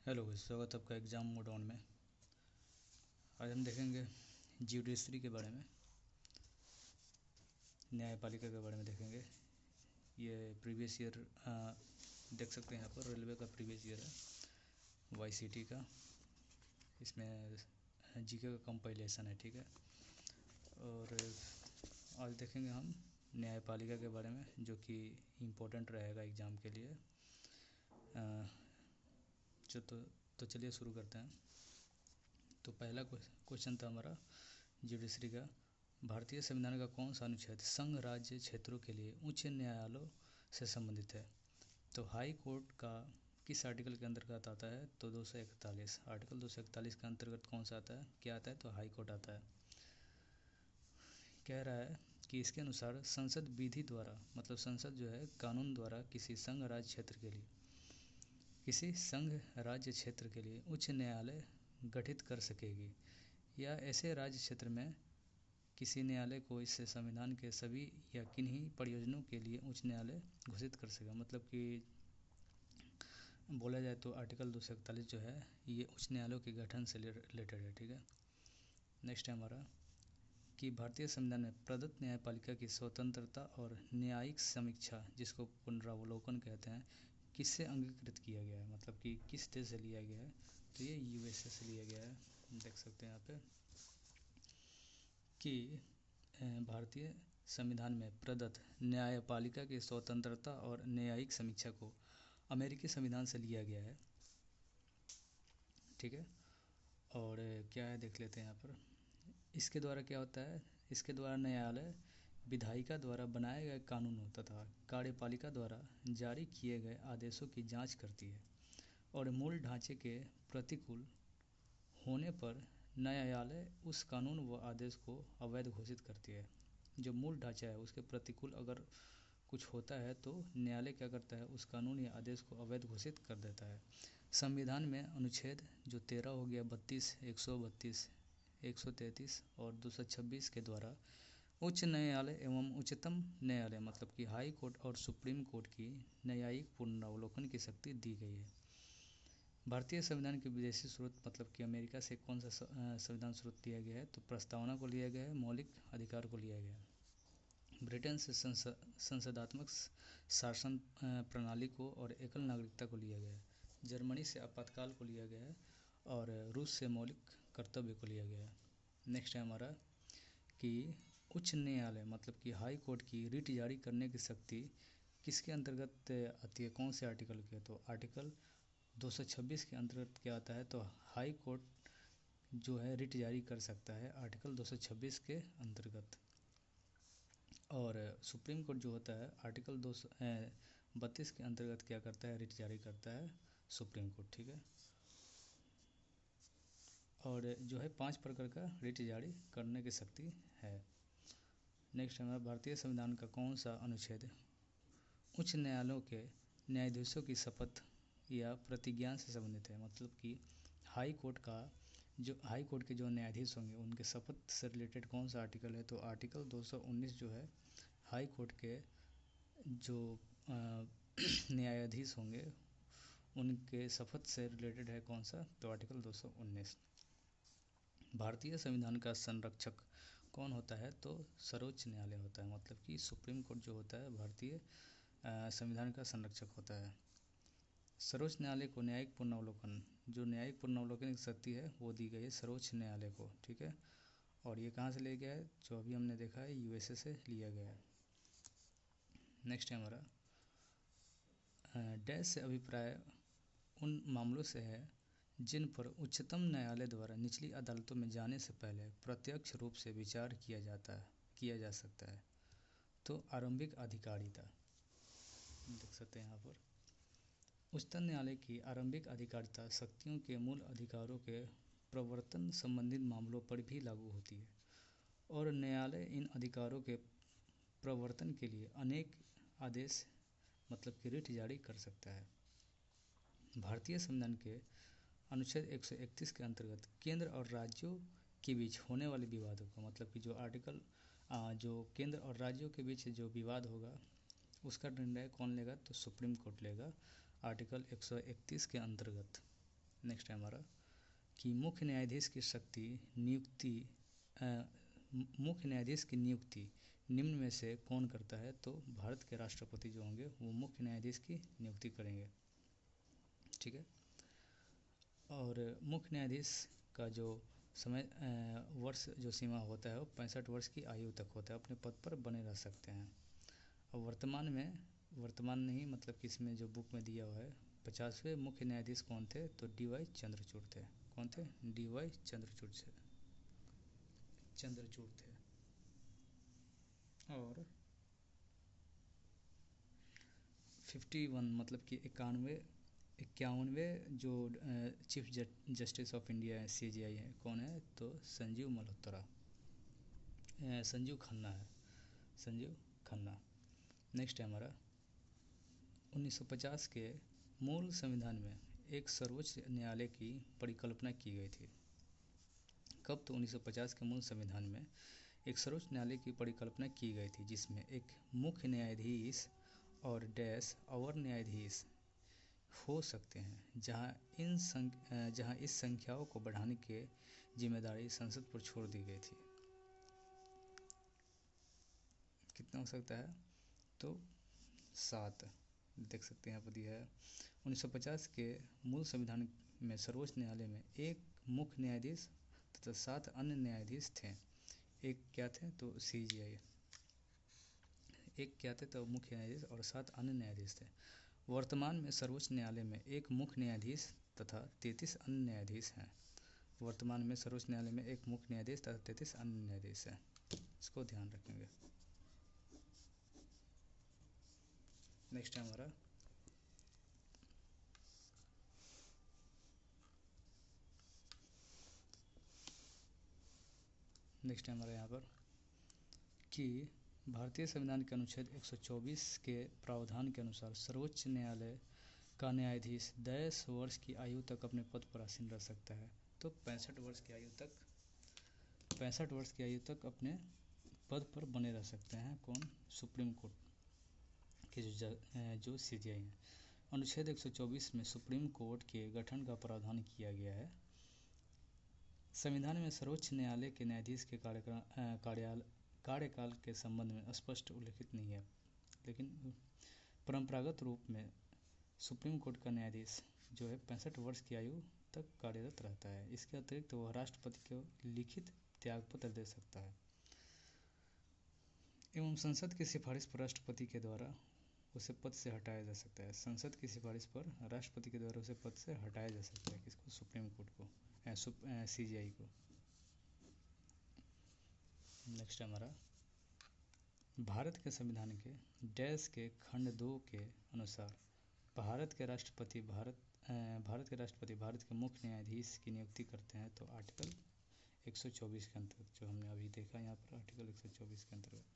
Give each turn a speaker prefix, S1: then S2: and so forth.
S1: Hello, स्वागत है आपका एग्ज़ाम मोड ऑन में। आज हम देखेंगे जुडिशरी के बारे में, न्यायपालिका के बारे में देखेंगे। ये प्रीवियस ईयर देख सकते हैं यहाँ पर, रेलवे का प्रीवियस ईयर है, वाईसीटी का। इसमें जीके का कंपाइलेशन है, ठीक है। और आज देखेंगे हम न्यायपालिका के बारे में, जो कि इम्पोर्टेंट रहेगा एग्ज़ाम के लिए। तो चलिए शुरू करते हैं। तो पहला क्वेश्चन था हमारा जुडिशरी का। भारतीय संविधान का कौन सा अनुच्छेद संघ राज्य क्षेत्रों के लिए उच्च न्यायालयों से संबंधित है? तो हाई कोर्ट का किस आर्टिकल के अंतर्गत आता है? तो 241। आर्टिकल 241 के अंतर्गत कौन सा आता है, क्या आता है? तो हाई कोर्ट आता है। कह रहा है कि इसके अनुसार संसद विधि द्वारा, मतलब संसद जो है कानून द्वारा किसी संघ राज्य क्षेत्र के लिए उच्च न्यायालय गठित कर सकेगी, या ऐसे राज्य क्षेत्र में किसी न्यायालय को इससे संविधान के सभी या किन्हीं प्रयोजनों के लिए उच्च न्यायालय घोषित कर सकेगा। मतलब कि बोला जाए तो आर्टिकल 241 जो है ये उच्च न्यायालयों के गठन से रिलेटेड है, ठीक है। नेक्स्ट है हमारा कि भारतीय संविधान में प्रदत्त न्यायपालिका की स्वतंत्रता और न्यायिक समीक्षा, जिसको पुनरावलोकन कहते हैं, किससे अंगीकृत किया गया है? मतलब कि किस देश से लिया गया है? तो ये यूएसए से लिया गया है। देख सकते हैं यहाँ पे कि भारतीय संविधान में प्रदत्त न्यायपालिका की स्वतंत्रता और न्यायिक समीक्षा को अमेरिकी संविधान से लिया गया है, ठीक है। और क्या है देख लेते हैं यहाँ पर। इसके द्वारा क्या होता है? इसके द्वारा न्यायालय विधायिका द्वारा बनाए गए कानूनों तथा कार्यपालिका द्वारा जारी किए गए आदेशों की जांच करती है, और मूल ढांचे के प्रतिकूल होने पर न्यायालय उस कानून व आदेश को अवैध घोषित करती है। जो मूल ढांचा है उसके प्रतिकूल अगर कुछ होता है तो न्यायालय क्या करता है, उस कानून या आदेश को अवैध घोषित कर देता है। संविधान में अनुच्छेद जो 13 हो गया, 32, 132, 133 और 226 के द्वारा उच्च न्यायालय एवं उच्चतम न्यायालय, मतलब कि हाई कोर्ट और सुप्रीम कोर्ट की न्यायिक पुनरावलोकन की शक्ति दी गई है। भारतीय संविधान के विदेशी स्रोत, मतलब कि अमेरिका से कौन सा संविधान स्रोत लिया गया है? तो प्रस्तावना को लिया गया है, मौलिक अधिकार को लिया गया है। ब्रिटेन से संसदात्मक शासन प्रणाली को और एकल नागरिकता को लिया गया है। जर्मनी से आपातकाल को लिया गया है, और रूस से मौलिक कर्तव्य को लिया गया है। नेक्स्ट है हमारा कि उच्च न्यायालय, मतलब कि हाई कोर्ट की रिट जारी करने की शक्ति किसके अंतर्गत आती है, कौन से आर्टिकल के? तो आर्टिकल 226 के अंतर्गत क्या आता है? तो हाई कोर्ट जो है रिट जारी कर सकता है आर्टिकल 226 के अंतर्गत। और सुप्रीम कोर्ट जो होता है आर्टिकल 232 के अंतर्गत क्या करता है? रिट जारी करता है सुप्रीम कोर्ट, ठीक है। और जो है 5 प्रकार का रिट जारी करने की शक्ति है। नेक्स्ट हमारा भारतीय संविधान का कौन सा अनुच्छेद उच्च न्यायालयों के न्यायाधीशों की शपथ या प्रतिज्ञा से संबंधित है? मतलब कि हाई कोर्ट के जो न्यायाधीश होंगे उनके शपथ से रिलेटेड कौन सा आर्टिकल है? तो आर्टिकल 219 जो है हाई कोर्ट के जो न्यायाधीश होंगे उनके शपथ से रिलेटेड है। कौन सा? तो आर्टिकल 219। भारतीय संविधान का संरक्षक कौन होता है? तो सर्वोच्च न्यायालय होता है, मतलब कि सुप्रीम कोर्ट जो होता है भारतीय संविधान का संरक्षक होता है। सर्वोच्च न्यायालय को न्यायिक पुनरावलोकन की शक्ति है वो दी गई है सर्वोच्च न्यायालय को, ठीक है। और ये कहाँ से लिया गया है? जो अभी हमने देखा है यूएसए से लिया गया है। नेक्स्ट है हमारा डैश से अभिप्राय उन मामलों से है जिन पर उच्चतम न्यायालय द्वारा निचली अदालतों में जाने से पहले प्रत्यक्ष रूप से विचार किया जा सकता है। तो आरंभिक अधिकारिता देख सकते हैं यहाँ पर। उच्चतम न्यायालय की आरंभिक अधिकारिता शक्तियों के मूल अधिकारों के प्रवर्तन संबंधित मामलों पर भी लागू होती है, और न्यायालय इन अधिकारों के प्रवर्तन के लिए अनेक आदेश, मतलब कि रिट जारी कर सकता है। भारतीय संविधान के अनुच्छेद 131 के अंतर्गत केंद्र और राज्यों के बीच होने वाले विवादों को, मतलब कि जो केंद्र और राज्यों के बीच जो विवाद होगा उसका निर्णय कौन लेगा? तो सुप्रीम कोर्ट लेगा आर्टिकल 131 के अंतर्गत। नेक्स्ट है हमारा कि मुख्य न्यायाधीश की शक्ति नियुक्ति मुख्य न्यायाधीश की नियुक्ति निम्न में से कौन करता है? तो भारत के राष्ट्रपति जो होंगे वो मुख्य न्यायाधीश की नियुक्ति करेंगे। ठीक है। और मुख्य न्यायाधीश का जो समय वर्ष जो सीमा होता है वो 65 वर्ष की आयु तक होता है, अपने पद पर बने रह सकते हैं। और वर्तमान नहीं मतलब कि इसमें जो बुक में दिया हुआ है 50वें मुख्य न्यायाधीश कौन थे? तो डी.वाई. चंद्रचूड़ थे। कौन थे? डी.वाई. चंद्रचूड़ थे। और 51 मतलब कि 51वें जो chief justice of India CJI है कौन है? तो संजीव मल्होत्रा, संजीव खन्ना। नेक्स्ट है हमारा 1950 के मूल संविधान में एक सर्वोच्च न्यायालय की परिकल्पना की गई थी। कब? तो 1950 के मूल संविधान में एक सर्वोच्च न्यायालय की परिकल्पना की गई थी जिसमें एक मुख्य न्यायाधीश और डैश और न्यायाधीश हो सकते हैं, जहां इस संख्याओं को बढ़ाने की जिम्मेदारी संसद पर छोड़ दी गई थी। कितना हो सकता है? तो 7 देख सकते हैं यहाँ पर दिया है। 1950 के मूल संविधान में सर्वोच्च न्यायालय में एक मुख्य न्यायाधीश तथा 7 अन्य न्यायाधीश थे। एक क्या थे? तो CJI। एक क्या थे? तो मुख्य न्यायाधीश और 7 अन्य न्यायाधीश थे। वर्तमान में सर्वोच्च न्यायालय में एक मुख्य न्यायाधीश तथा 33 अन्य न्यायाधीश हैं। वर्तमान में सर्वोच्च न्यायालय में एक मुख्य न्यायाधीश तथा 33 अन्य न्यायाधीश हैं। इसको ध्यान रखेंगे। नेक्स्ट है हमारा यहाँ पर कि भारतीय संविधान के अनुच्छेद 124 के प्रावधान के अनुसार सर्वोच्च न्यायालय का न्यायाधीश 10 वर्ष की आयु तक अपने पद पर आसीन रह सकता है। तो 65 वर्ष की आयु तक अपने पद पर बने रह सकते हैं। कौन? सुप्रीम कोर्ट के जो CJI हैं। अनुच्छेद 124 में सुप्रीम कोर्ट के गठन का प्रावधान किया गया है। संविधान में सर्वोच्च न्यायालय के न्यायाधीश के कार्यकाल के संबंध में स्पष्ट उल्लेखित नहीं है, लेकिन परंपरागत रूप में सुप्रीम कोर्ट का न्यायाधीश जो है 65 वर्ष की आयु तक कार्यरत रहता है। इसके अतिरिक्त वह राष्ट्रपति को लिखित त्यागपत्र दे सकता है एवं संसद की सिफारिश पर राष्ट्रपति के द्वारा उसे पद से हटाया जा सकता है। संसद की सिफारिश पर राष्ट्रपति के द्वारा उसे पद से हटाया जा सकता है। किसको? सुप्रीम कोर्ट को, CJI को। नेक्स्ट हमारा भारत के संविधान के डैश के खंड 2 के अनुसार भारत के राष्ट्रपति भारत के मुख्य न्यायाधीश की नियुक्ति करते हैं। तो आर्टिकल 124 के अंतर्गत जो हमने अभी देखा यहाँ पर आर्टिकल 124 के अंतर्गत